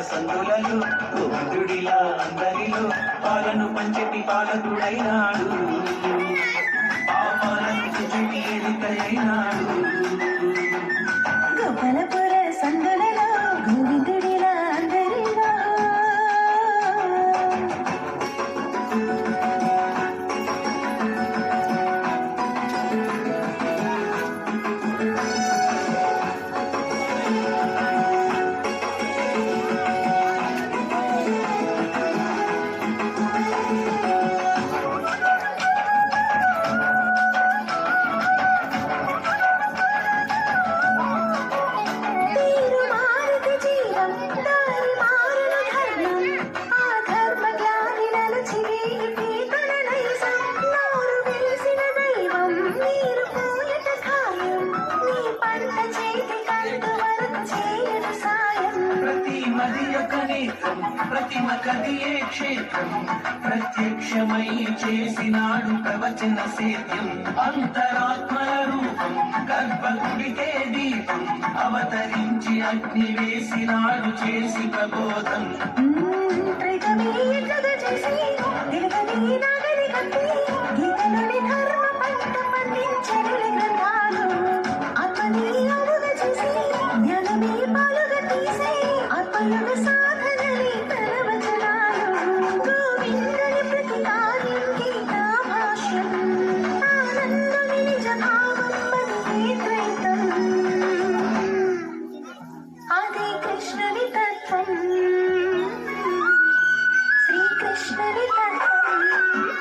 సందులలో గోవిందుడిలా అందరిలో పాలను పంచటి పాలకుడైనాడు, పాపాలను తుచిటి ఎలికైనాడు. గోపాలపుర సందులలో గోవిందుడిలా అందరిలో ప్రతిమ కదియే క్షేత్రం ప్రత్యక్షమై చేసినాడు ప్రవచన సేద్యం. అంతరాత్మల రూపం గర్భగుడికే దీపం అవతరించి అగ్ని వేసినాడు చేసి ప్రబోధం.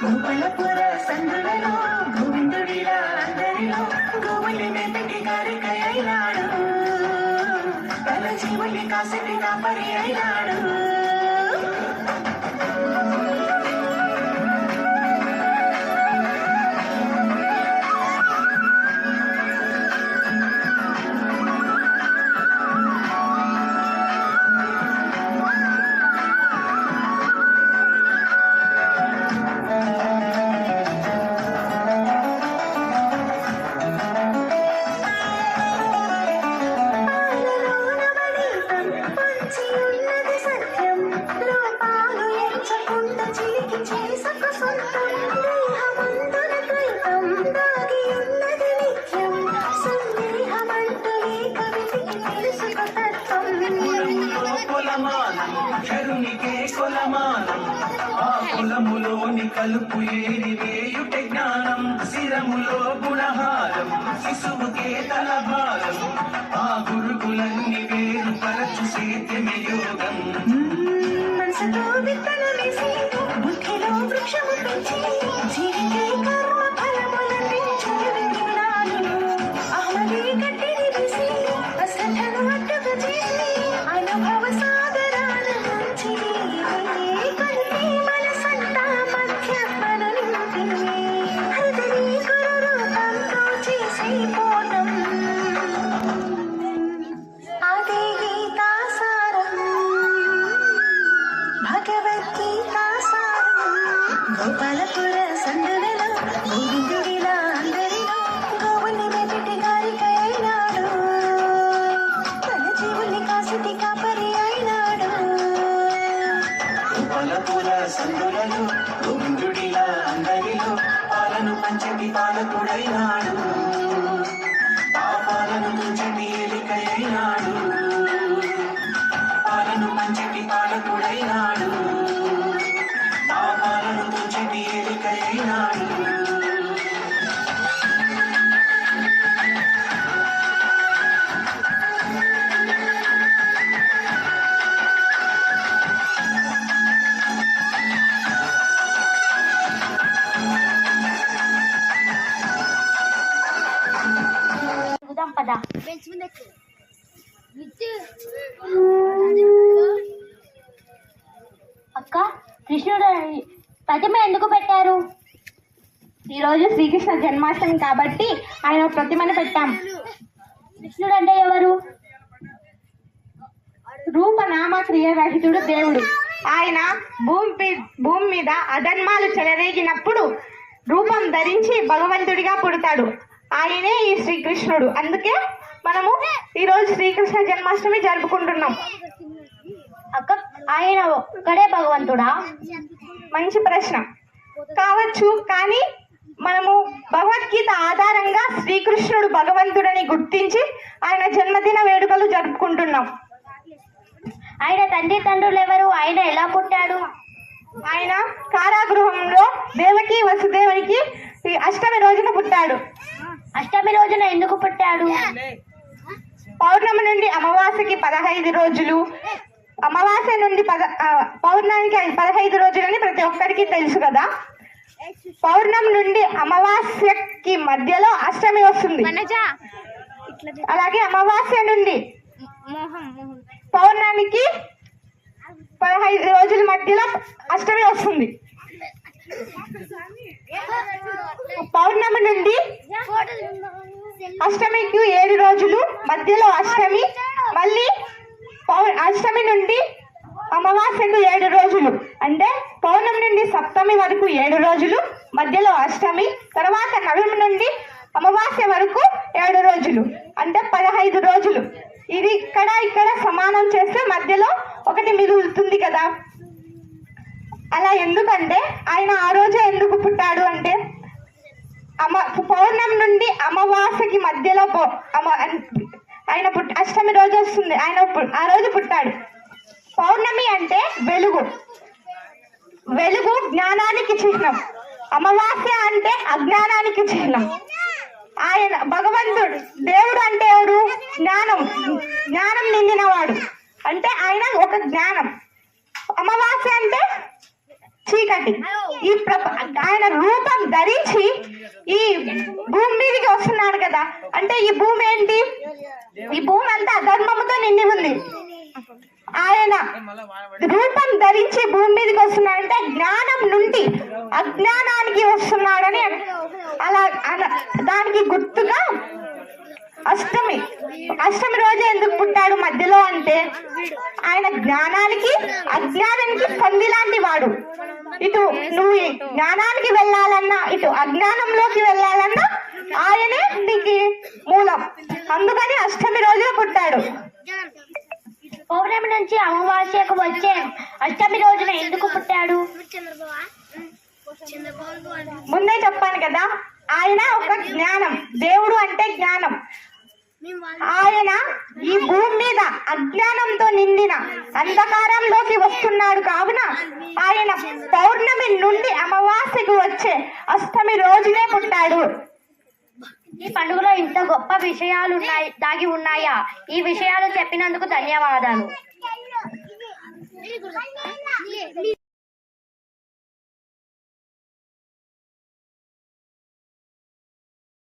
గోపాలపుర సందులలో గోవిందుడిలా అందరిలో గోవుల్ని మెప్పటి గారికైనాడు, తన జీవుల్ని కాసటి కాపరి అయినాడు. శరునికే కొలమానం ఆ కులములోని కలుపు ఏరి వేయుట జ్ఞానం. శిరములో గుణహారం శిశువుకే తలభారం ఆ గురుగులన్నీ వేరు పరచు సేద్యమే యోగం. మనసులో విత్తనమేసి బుద్ధిలో వృక్షము పెంచి జీవికే కర్మ ఫలముల పెంచే విజ్ఞానులు అహ్మదీ గట్టిని వేసి అశ్రద్ధను అడ్డుగా చేసి అనుభవ సాగరాల నుంచి కలిపి మనసంతా మధ్యమను నింపి హృదయ గురు రూపంతో చేసి పోవడం అదే గీతాసారం, భగవద్గీతా సారం. గోపాలపుర సందులలో గోవిందుడిలా అందరిలో గోవుల్ని మెప్పటి గారికైనాడు, తన జీవుల్ని కాసటి కాపరి అయినాడు. గోపాలపుర సందులలో గోవిందుడిలా అందరిలో పాలను పంచటి పాలకుడైనాడు, పాపాలను తుంచటి ఎలికైనాడు. పాలను పంచటి పాలకుడైనాడు, పాపాలను తుంచటి ఎలికైనాడు. కృష్ణుడు ప్రతిమ ఎందుకు పెట్టారు? ఈరోజు శ్రీకృష్ణ జన్మాష్టమి కాబట్టి ఆయన ప్రతిమను పెట్టాం. కృష్ణుడు అంటే ఎవరు? రూపనామ క్రియారహితుడు దేవుడు. ఆయన భూమి మీద అధర్మాలు చెలరేగినప్పుడు రూపం ధరించి భగవంతుడిగా పుడతాడు. ఆయనే ఈ శ్రీకృష్ణుడు. అందుకే మనము ఈరోజు శ్రీకృష్ణ జన్మాష్టమి జరుపుకుంటున్నాం. అక్క, ఆయన ఒక్కడే భగవంతుడా? మంచి ప్రశ్న. కావచ్చు, కానీ మనము భగవద్గీత ఆధారంగా శ్రీకృష్ణుడు భగవంతుడని గుర్తించి ఆయన జన్మదిన వేడుకలు జరుపుకుంటున్నాం. ఆయన తండ్రులు ఎవరు? ఆయన ఎలా పుట్టాడు? ఆయన కారాగృహంలో దేవకి వసుదేవునికి అష్టమి రోజున పుట్టాడు. అష్టమి రోజున ఎందుకు పుట్టాడు? పౌర్ణమి నుండి అమావాస్యకి 15 రోజులు, అమావాస్య నుండి పౌర్ణమికి 15 రోజులని ప్రతి ఒక్కరికి తెలుసు కదా. పౌర్ణమి నుండి అమావాస్యకి మధ్యలో అష్టమి వస్తుంది. అలాగే అమావాస్య నుండి పౌర్ణమికి 15 రోజుల మధ్యలో అష్టమి వస్తుంది. పౌర్ణమి నుండి అష్టమికి 7 రోజులు, మధ్యలో అష్టమి, మళ్ళీ అష్టమి నుండి అమావాస్యకు 7 రోజులు. అంటే పౌర్ణమి నుండి సప్తమి వరకు 7 రోజులు, మధ్యలో అష్టమి, తర్వాత నవమి నుండి అమావాస్య వరకు 7 రోజులు, అంటే 15 రోజులు. ఇది ఇక్కడ సమానం చేస్తే మధ్యలో ఒకటి మిగులుతుంది కదా. అలా ఎందుకంటే ఆయన ఆ రోజే ఎందుకు పుట్టాడు అంటే పౌర్ణమి నుండి అమావాస్యకి మధ్యలో ఆయన అష్టమి రోజు వస్తుంది. ఆయన ఆ రోజు పుట్టాడు. పౌర్ణమి అంటే వెలుగు. వెలుగు జ్ఞానానికి చిహ్నం. అమావాస్య అంటే అజ్ఞానానికి చిహ్నం. ఆయన భగవంతుడు, దేవుడు అంటే ఎవరు? జ్ఞానం నిండినవాడు. అంటే ఆయన ఒక జ్ఞానం. అమావాస్య అంటే చీకటి. ఆయన రూపం ధరించి ఈ భూమి మీదకి వస్తున్నాడు కదా. అంటే ఈ భూమి ఏంటి? ఈ భూమి అంతా అధర్మముతో నిండి ఉంది. ఆయన రూపం ధరించి భూమి మీదకి వస్తున్నాడంటే జ్ఞానం నుండి అజ్ఞానానికి వస్తున్నాడని అలా దానికి గుర్తుగా అష్టమి రోజు ఎందుకు పుట్టాడు మధ్యలో అంటే ఆయన జ్ఞానానికి అజ్ఞానానికి సంధి లాంటి వాడు. ఇటు నువ్వు జ్ఞానానికి వెళ్ళాలన్నా ఇటు అజ్ఞానంలోకి వెళ్ళాలన్నా ఆయనే నీకు మూలం. అందుకని అష్టమి రోజున పుట్టాడు. పౌర్ణమి నుంచి అమావాస్యకు వచ్చే అష్టమి రోజున ఎందుకు పుట్టాడు? ముందే చెప్పాను కదా, ఆయన ఒక జ్ఞానం. దేవుడు అంటే జ్ఞానం. ఆయన ఈ భూమి మీద అజ్ఞానంతో నిండిన అంధకారంలోకి వస్తున్నాడు. కావున ఆయన పౌర్ణమి నుండి అమావాస్యకు వచ్చే అష్టమి రోజునే పుట్టాడు. ఈ పండుగలో ఇంత గొప్ప విషయాలు దాగి ఉన్నాయా? ఈ విషయాలు చెప్పినందుకు ధన్యవాదాలు.